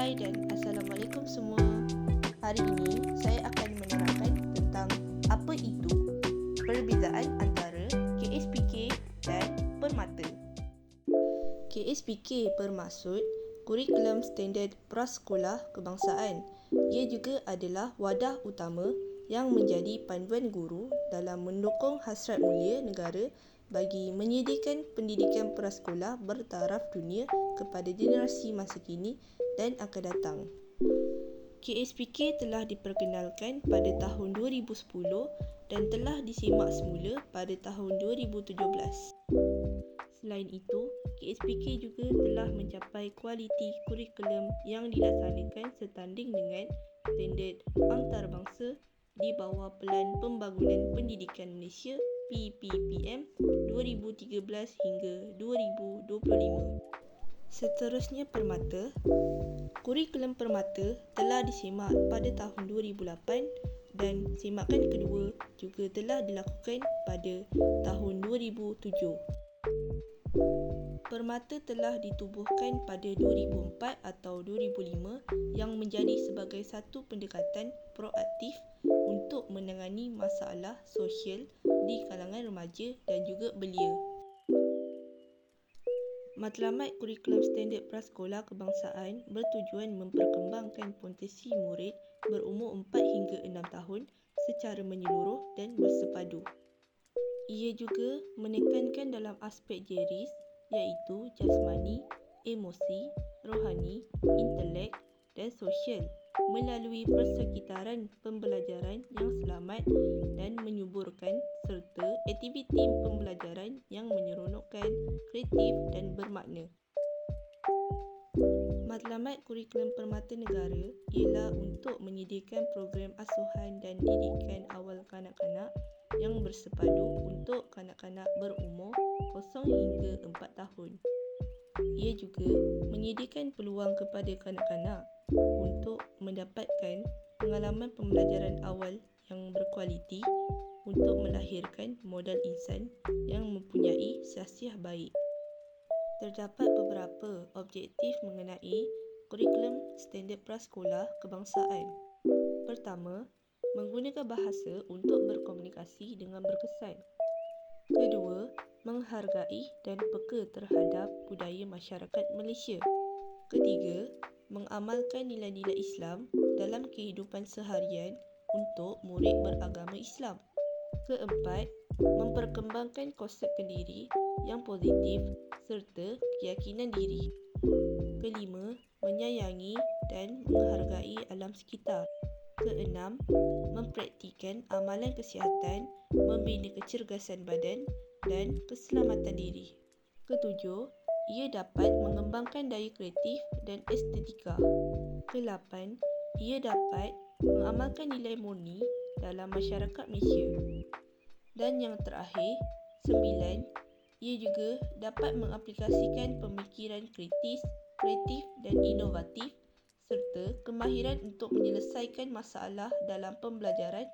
Hai dan Assalamualaikum semua. Hari ini saya akan menerangkan tentang apa itu perbezaan antara KSPK dan Permata. KSPK bermaksud Kurikulum Standard Prasekolah Kebangsaan. Ia juga adalah wadah utama yang menjadi panduan guru dalam mendukung hasrat mulia negara bagi menyediakan pendidikan prasekolah bertaraf dunia kepada generasi masa kini dan akan datang. KSPK telah diperkenalkan pada tahun 2010 dan telah disimak semula pada tahun 2017. Selain itu, KSPK juga telah mencapai kualiti kurikulum yang dilaksanakan setanding dengan standard antarabangsa di bawah Pelan Pembangunan Pendidikan Malaysia PPPM 2013 hingga 2025. Seterusnya Permata. Kurikulum Permata telah disemak pada tahun 2008 dan semakan kedua juga telah dilakukan pada tahun 2007. Permata telah ditubuhkan pada 2004 atau 2005 yang menjadi sebagai satu pendekatan proaktif untuk menangani masalah sosial di kalangan remaja dan juga belia. Matlamat Kurikulum Standard Prasekolah Kebangsaan bertujuan memperkembangkan potensi murid berumur 4 hingga 6 tahun secara menyeluruh dan bersepadu. Ia juga menekankan dalam aspek jeris iaitu jasmani, emosi, rohani, intelek dan sosial melalui persekitaran pembelajaran yang selamat dan menyuburkan serta aktiviti pembelajaran yang menyeronokkan, kreatif dan bermakna. Matlamat Kurikulum Permata Negara ialah untuk menyediakan program asuhan dan didikan awal kanak-kanak yang bersepadu untuk kanak-kanak berumur 0 hingga 4 tahun. Ia juga menyediakan peluang kepada kanak-kanak untuk mendapatkan pengalaman pembelajaran awal yang berkualiti untuk melahirkan modal insan yang mempunyai syahsiah baik. Terdapat beberapa objektif mengenai Kurikulum Standard Prasekolah Kebangsaan. Pertama, menggunakan bahasa untuk berkomunikasi dengan berkesan. Kedua, menghargai dan peka terhadap budaya masyarakat Malaysia. Ketiga, mengamalkan nilai-nilai Islam dalam kehidupan seharian untuk murid beragama Islam. Keempat, memperkembangkan konsep kendiri yang positif serta keyakinan diri. Kelima, menyayangi dan menghargai alam sekitar. Keenam, mempraktikkan amalan kesihatan, membina kecergasan badan dan keselamatan diri. Ketujuh, ia dapat mengembangkan daya kreatif dan estetika. Kelapan, ia dapat mengamalkan nilai murni dalam masyarakat Malaysia. Dan yang terakhir, 9, ia juga dapat mengaplikasikan pemikiran kritis, kreatif dan inovatif serta kemahiran untuk menyelesaikan masalah dalam pembelajaran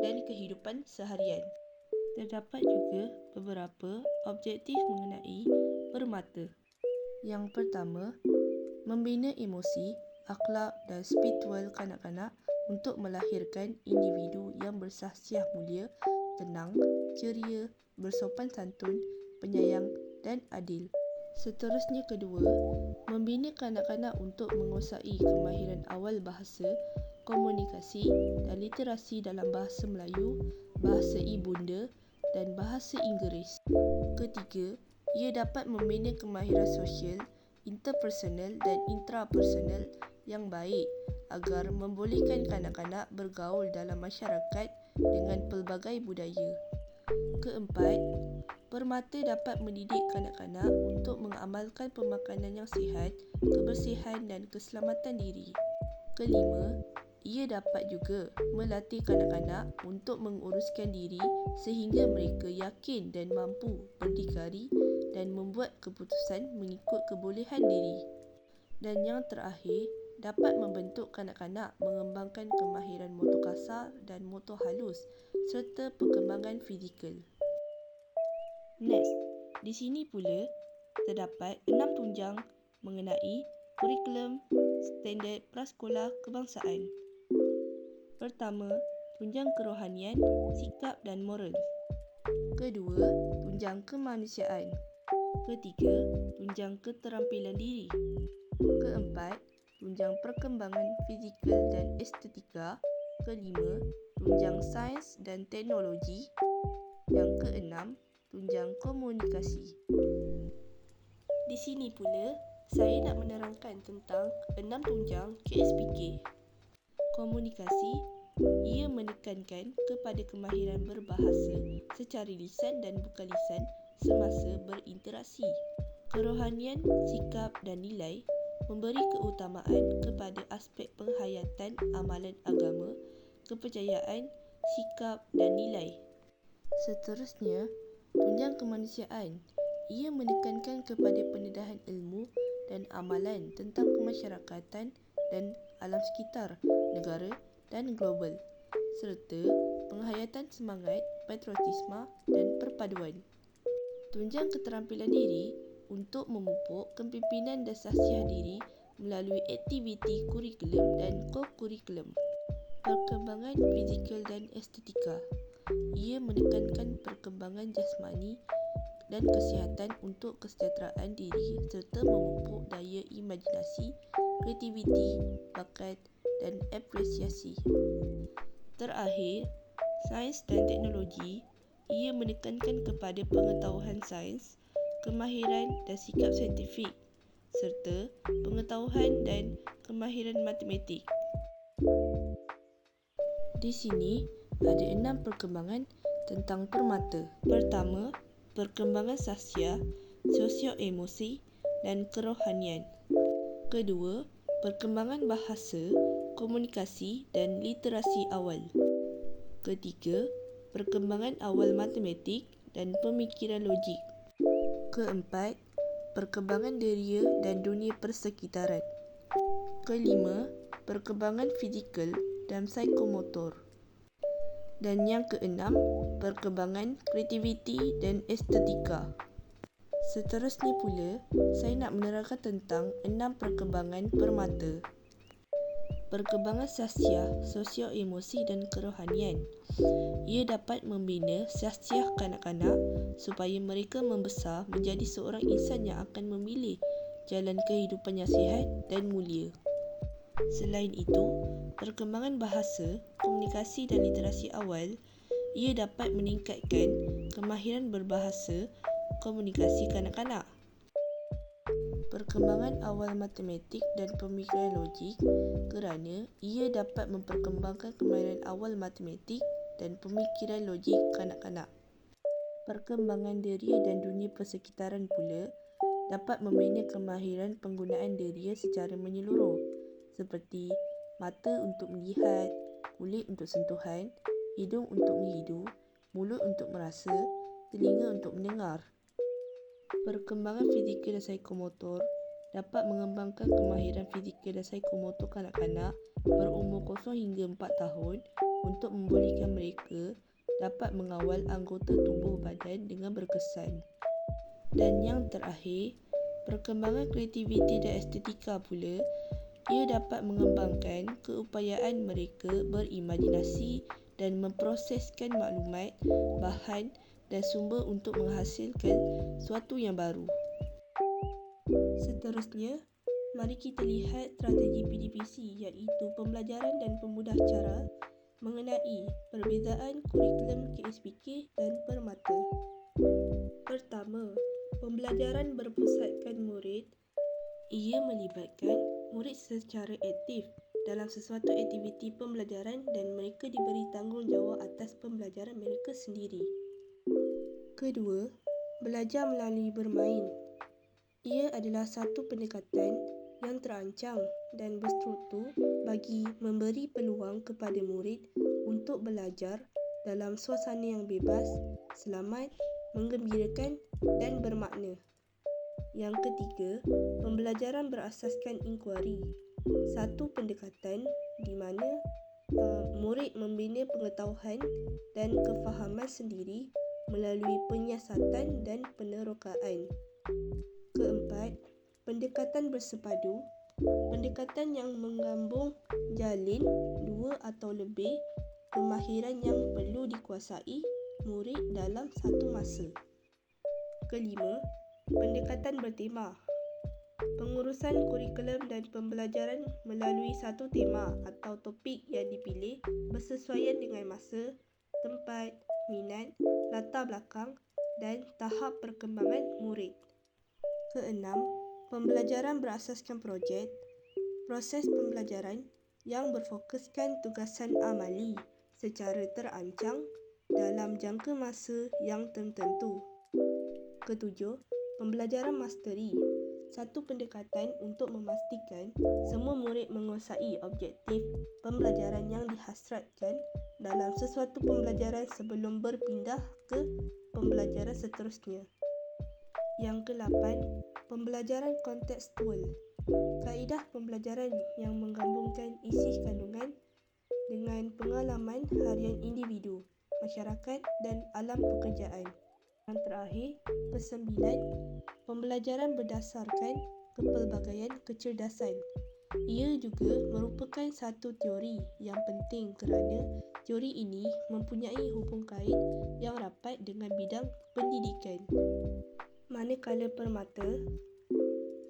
dan kehidupan seharian. Terdapat juga beberapa objektif mengenai Permata. Yang pertama, membina emosi, akhlak dan spiritual kanak-kanak untuk melahirkan individu yang bersahsiah mulia, tenang, ceria, bersopan santun, penyayang dan adil. Seterusnya kedua, membina kanak-kanak untuk menguasai kemahiran awal bahasa, komunikasi dan literasi dalam bahasa Melayu, bahasa ibunda dan bahasa Inggeris. Ketiga, ia dapat membina kemahiran sosial, interpersonal dan intrapersonal yang baik agar membolehkan kanak-kanak bergaul dalam masyarakat dengan pelbagai budaya. Keempat, Permata dapat mendidik kanak-kanak untuk mengamalkan pemakanan yang sihat, kebersihan dan keselamatan diri. Kelima, ia dapat juga melatih kanak-kanak untuk menguruskan diri sehingga mereka yakin dan mampu berdikari dan membuat keputusan mengikut kebolehan diri. Dan yang terakhir, dapat membentuk kanak-kanak mengembangkan kemahiran motor kasar dan motor halus serta perkembangan fizikal. Next, di sini pula terdapat 6 tunjang mengenai kurikulum standard prasekolah kebangsaan. Pertama, tunjang kerohanian, sikap dan moral. Kedua, tunjang kemanusiaan. Ketiga, tunjang keterampilan diri. Keempat, tunjang perkembangan fizikal dan estetika. Kelima, tunjang sains dan teknologi. Yang keenam, tunjang komunikasi. Di sini pula, saya nak menerangkan tentang 6 tunjang KSPK. Komunikasi, ia menekankan kepada kemahiran berbahasa secara lisan dan bukan lisan semasa berinteraksi. Kerohanian, sikap dan nilai memberi keutamaan kepada aspek penghayatan amalan agama, kepercayaan, sikap dan nilai. Seterusnya, tunjang kemanusiaan. Ia menekankan kepada pendedahan ilmu dan amalan tentang kemasyarakatan dan alam sekitar, negara dan global, serta penghayatan semangat, patriotisme dan perpaduan. Tunjang keterampilan diri untuk memupuk kepimpinan dan sahsiah diri melalui aktiviti kurikulum dan ko-kurikulum. Perkembangan fizikal dan estetika. Ia menekankan perkembangan jasmani dan kesihatan untuk kesejahteraan diri serta memupuk daya imajinasi, kreativiti, bakat dan apresiasi. Terakhir, sains dan teknologi. Ia menekankan kepada pengetahuan sains, kemahiran dan sikap saintifik serta pengetahuan dan kemahiran matematik. Di sini ada 6 perkembangan tentang permata. Pertama, perkembangan sahsiah, sosio-emosi dan kerohanian. Kedua, perkembangan bahasa, komunikasi dan literasi awal. Ketiga, perkembangan awal matematik dan pemikiran logik. Keempat, perkembangan deria dan dunia persekitaran. Kelima, perkembangan fizikal dan psikomotor. Dan yang keenam, perkembangan kreativiti dan estetika. Seterusnya pula, saya nak menerangkan tentang 6 perkembangan permata. Perkembangan sahsiah, sosio-emosi dan kerohanian. Ia dapat membina sahsiah kanak-kanak supaya mereka membesar menjadi seorang insan yang akan memilih jalan kehidupan yang sihat dan mulia. Selain itu, perkembangan bahasa, komunikasi dan literasi awal, ia dapat meningkatkan kemahiran berbahasa, komunikasi kanak-kanak. Perkembangan awal matematik dan pemikiran logik kerana ia dapat memperkembangkan kemahiran awal matematik dan pemikiran logik kanak-kanak. Perkembangan deria dan dunia persekitaran pula dapat membina kemahiran penggunaan deria secara menyeluruh seperti mata untuk melihat, kulit untuk sentuhan, hidung untuk menghidu, mulut untuk merasa, telinga untuk mendengar. Perkembangan fizikal dan psikomotor dapat mengembangkan kemahiran fizikal dan psikomotor kanak-kanak berumur 0 hingga 4 tahun untuk membolehkan mereka dapat mengawal anggota tubuh badan dengan berkesan. Dan yang terakhir, perkembangan kreativiti dan estetika pula, ia dapat mengembangkan keupayaan mereka berimajinasi dan memproseskan maklumat, bahan dan sumber untuk menghasilkan sesuatu yang baru. Seterusnya, mari kita lihat strategi PDPC iaitu pembelajaran dan pemudah cara mengenai perbezaan kurikulum KSPK dan permata. Pertama, pembelajaran berpusatkan murid. Ia melibatkan murid secara aktif dalam sesuatu aktiviti pembelajaran dan mereka diberi tanggungjawab atas pembelajaran mereka sendiri. Kedua, belajar melalui bermain. Ia adalah satu pendekatan yang terancang dan berstruktur bagi memberi peluang kepada murid untuk belajar dalam suasana yang bebas, selamat, menggembirakan dan bermakna. Yang ketiga, pembelajaran berasaskan inkuari. Satu pendekatan di mana murid membina pengetahuan dan kefahaman sendiri melalui penyiasatan dan penerokaan. Keempat, pendekatan bersepadu. Pendekatan yang menggabung jalin dua atau lebih kemahiran yang perlu dikuasai murid dalam satu masa. Kelima, pendekatan bertema. Pengurusan kurikulum dan pembelajaran melalui satu tema atau topik yang dipilih bersesuaian dengan masa, tempat, minat, latar belakang dan tahap perkembangan murid. Keenam, pembelajaran berasaskan projek. Proses pembelajaran yang berfokuskan tugasan amali secara terancang dalam jangka masa yang tertentu. Ketujuh, pembelajaran masteri. Satu pendekatan untuk memastikan semua murid menguasai objektif pembelajaran yang dihasratkan dalam sesuatu pembelajaran sebelum berpindah ke pembelajaran seterusnya. Yang ke-8, pembelajaran kontekstual. Kaedah pembelajaran yang menggabungkan isi kandungan dengan pengalaman harian individu, masyarakat dan alam pekerjaan. Yang terakhir, ke-9, pembelajaran berdasarkan kepelbagaian kecerdasan. Ia juga merupakan satu teori yang penting kerana teori ini mempunyai hubung kait yang rapat dengan bidang pendidikan. Manakala permata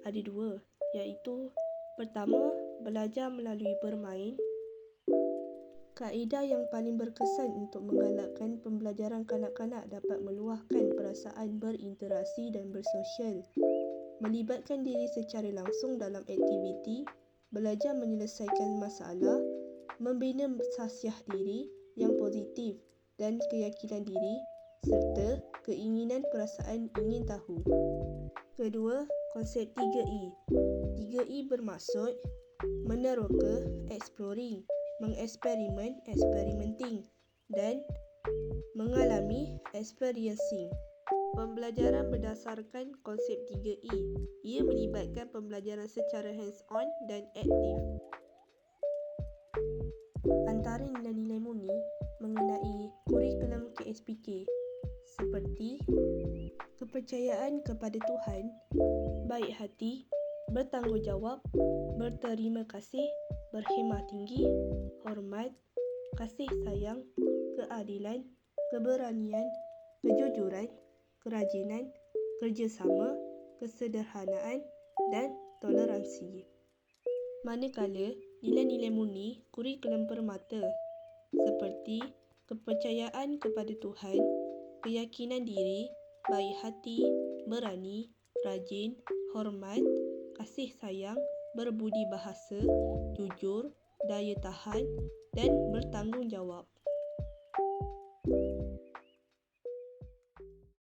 ada dua, iaitu pertama, belajar melalui bermain. Kaedah yang paling berkesan untuk menggalakkan pembelajaran kanak-kanak dapat meluahkan perasaan berinteraksi dan bersosial, melibatkan diri secara langsung dalam aktiviti, belajar menyelesaikan masalah, membina khasiat diri yang positif dan keyakinan diri serta keinginan perasaan ingin tahu. Kedua, konsep 3E. 3E bermaksud meneroka, exploring, mengeksperimen, experimenting dan mengalami, experiencing. Pembelajaran berdasarkan konsep 3E. Ia melibatkan pembelajaran secara hands-on dan aktif. Antara nilai-nilai murni mengenai kurikulum KSPK seperti kepercayaan kepada Tuhan, baik hati, bertanggungjawab, berterima kasih, berhemah tinggi, hormat, kasih sayang, keadilan, keberanian, kejujuran, kerajinan, kerjasama, kesederhanaan dan toleransi. Manakala nilai-nilai murni kurikulum permata seperti kepercayaan kepada Tuhan, keyakinan diri, baik hati, berani, rajin, hormat, kasih sayang, berbudi bahasa, jujur, daya tahan dan bertanggungjawab.